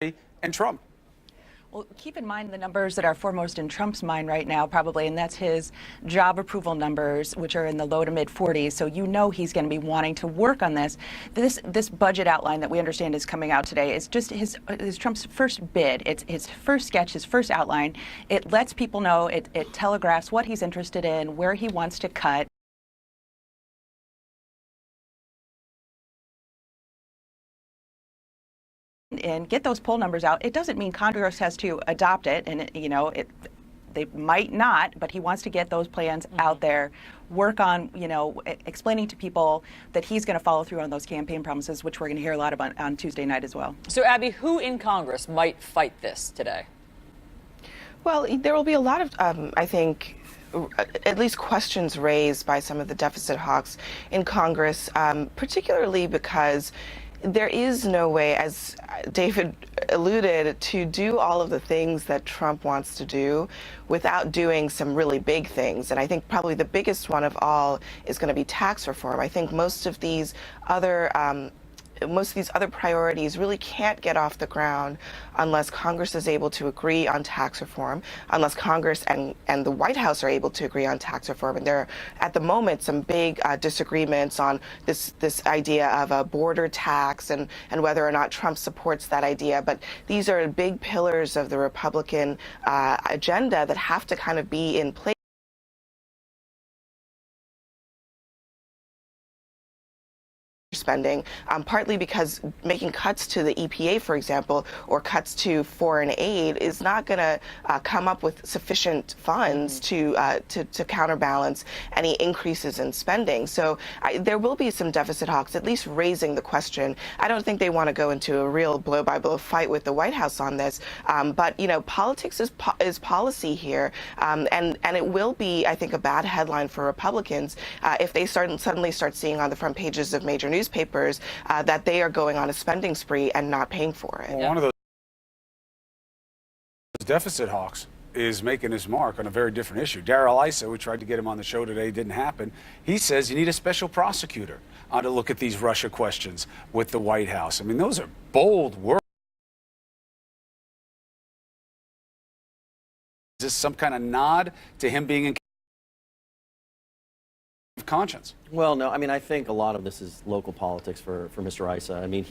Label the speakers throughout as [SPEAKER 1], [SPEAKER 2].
[SPEAKER 1] and Trump.
[SPEAKER 2] Well, keep in mind the numbers that are foremost in Trump's mind right now, probably, and that's his job approval numbers, which are in the low to mid 40s. So you know he's going to be wanting to work on this. This budget outline that we understand is coming out today is just his Trump's first bid. It's his first sketch, his first outline. It lets people know, it telegraphs what he's interested in, where he wants to cut. And get those poll numbers out. It doesn't mean Congress has to adopt it, and they might not, but he wants to get those plans out there, work on, explaining to people that he's going to follow through on those campaign promises, which we're going to hear a lot about on Tuesday night as well.
[SPEAKER 3] So, Abby, who in Congress might fight this today?
[SPEAKER 4] Well, there will be a lot of, I think, at least questions raised by some of the deficit hawks in Congress, particularly because there is no way, as David alluded, to do all of the things that Trump wants to do without doing some really big things. And I think probably the biggest one of all is going to be tax reform. I think most of these other priorities really can't get off the ground unless Congress is able to agree on tax reform, unless Congress and the White House are able to agree on tax reform. And there are, at the moment, some big disagreements on this idea of a border tax and whether or not Trump supports that idea. But these are big pillars of the Republican agenda that have to kind of be in place. Spending, partly because making cuts to the EPA, for example, or cuts to foreign aid is not going to come up with sufficient funds to counterbalance any increases in spending. So there will be some deficit hawks, at least raising the question. I don't think they want to go into a real blow-by-blow fight with the White House on this, but politics is policy here, and it will be, I think, a bad headline for Republicans if they suddenly start seeing on the front pages of major newspapers that they are going on a spending spree and not paying for it.
[SPEAKER 1] Well, one of those deficit hawks is making his mark on a very different issue. Darrell Issa, we tried to get him on the show today, didn't happen. He says you need a special prosecutor to look at these Russia questions with the White House. I mean, those are bold words. Is this some kind of nod to him being in conscience?
[SPEAKER 5] Well, no, I mean, I think a lot of this is local politics for Mr. Issa. I mean,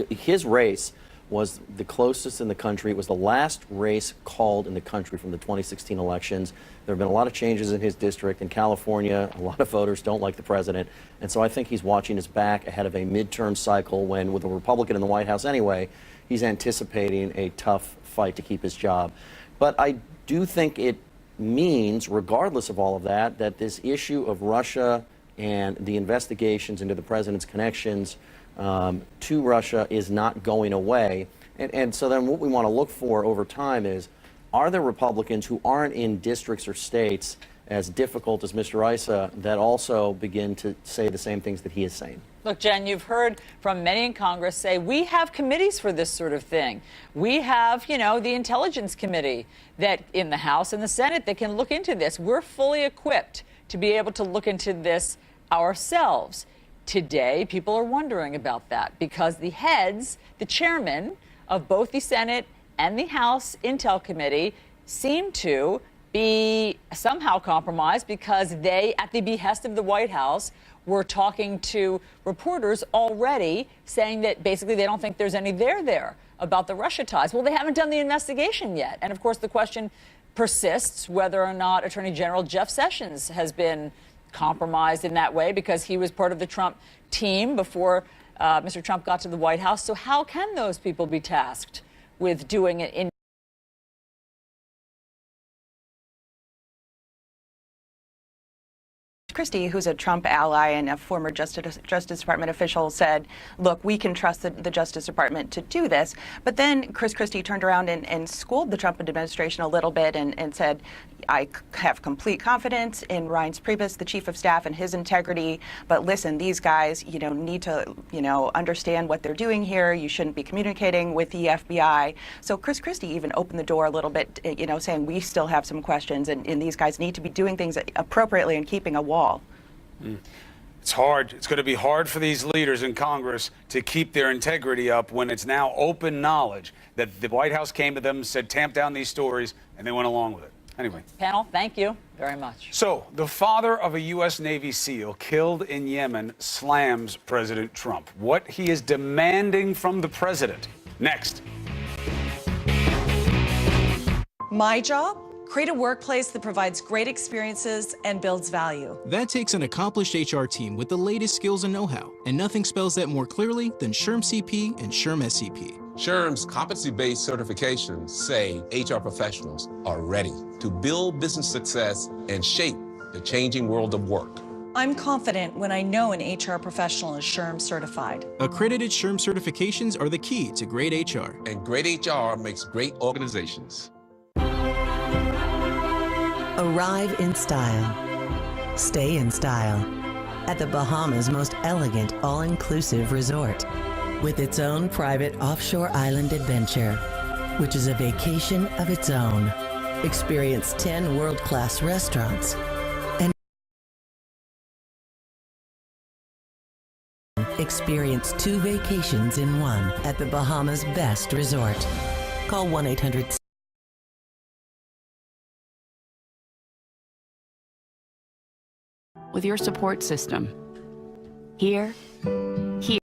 [SPEAKER 5] his race was the closest in the country. It was the last race called in the country from the 2016 elections. There have been a lot of changes in his district. In California, a lot of voters don't like the president. And so I think he's watching his back ahead of a midterm cycle when, with a Republican in the White House anyway, he's anticipating a tough fight to keep his job. But I do think it means, regardless of all of that, that this issue of Russia and the investigations into the president's connections to Russia is not going away. And so then what we want to look for over time is, are there Republicans who aren't in districts or states as difficult as Mr. Issa that also begin to say the same things that he is saying?
[SPEAKER 3] Look, Jen, you've heard from many in Congress say, we have committees for this sort of thing. We have, the Intelligence Committee that in the House and the Senate that can look into this. We're fully equipped to be able to look into this ourselves. Today, people are wondering about that because the heads, the chairman of both the Senate and the House Intel Committee seem to be somehow compromised because they, at the behest of the White House, were talking to reporters already saying that basically they don't think there's any there about the Russia ties. Well, they haven't done the investigation yet. And of course, the question persists whether or not Attorney General Jeff Sessions has been compromised in that way because he was part of the Trump team before Mr. Trump got to the White House. So how can those people be tasked with doing it in
[SPEAKER 2] Christie, who's a Trump ally and a former Justice Department official, said, look, we can trust the Justice Department to do this. But then Chris Christie turned around and schooled the Trump administration a little bit and said, I have complete confidence in Reince Priebus, the chief of staff, and his integrity. But listen, these guys, need to, understand what they're doing here. You shouldn't be communicating with the FBI. So Chris Christie even opened the door a little bit, saying we still have some questions and these guys need to be doing things appropriately and keeping a wall.
[SPEAKER 1] It's hard. It's going to be hard for these leaders in Congress to keep their integrity up when it's now open knowledge that the White House came to them, said tamp down these stories, and they went along with it. Anyway.
[SPEAKER 3] Panel, thank you very much.
[SPEAKER 1] So, the father of a U.S. Navy SEAL killed in Yemen slams President Trump. What he is demanding from the president. Next.
[SPEAKER 6] My job? Create a workplace that provides great experiences and builds value.
[SPEAKER 7] That takes an accomplished HR team with the latest skills and know-how, and nothing spells that more clearly than SHRM CP and SHRM SCP.
[SPEAKER 8] SHRM's competency-based certifications say HR professionals are ready to build business success and shape the changing world of work.
[SPEAKER 6] I'm confident when I know an HR professional is SHRM certified.
[SPEAKER 7] Accredited SHRM certifications are the key to great HR.
[SPEAKER 8] And great HR makes great organizations.
[SPEAKER 9] Arrive in style. Stay in style. At the Bahamas' most elegant, all-inclusive resort. With its own private offshore island adventure, which is a vacation of its own. Experience 10 world-class restaurants and experience 2 vacations in one at the Bahamas' best resort. Call 1-800-
[SPEAKER 10] with your support system. Here,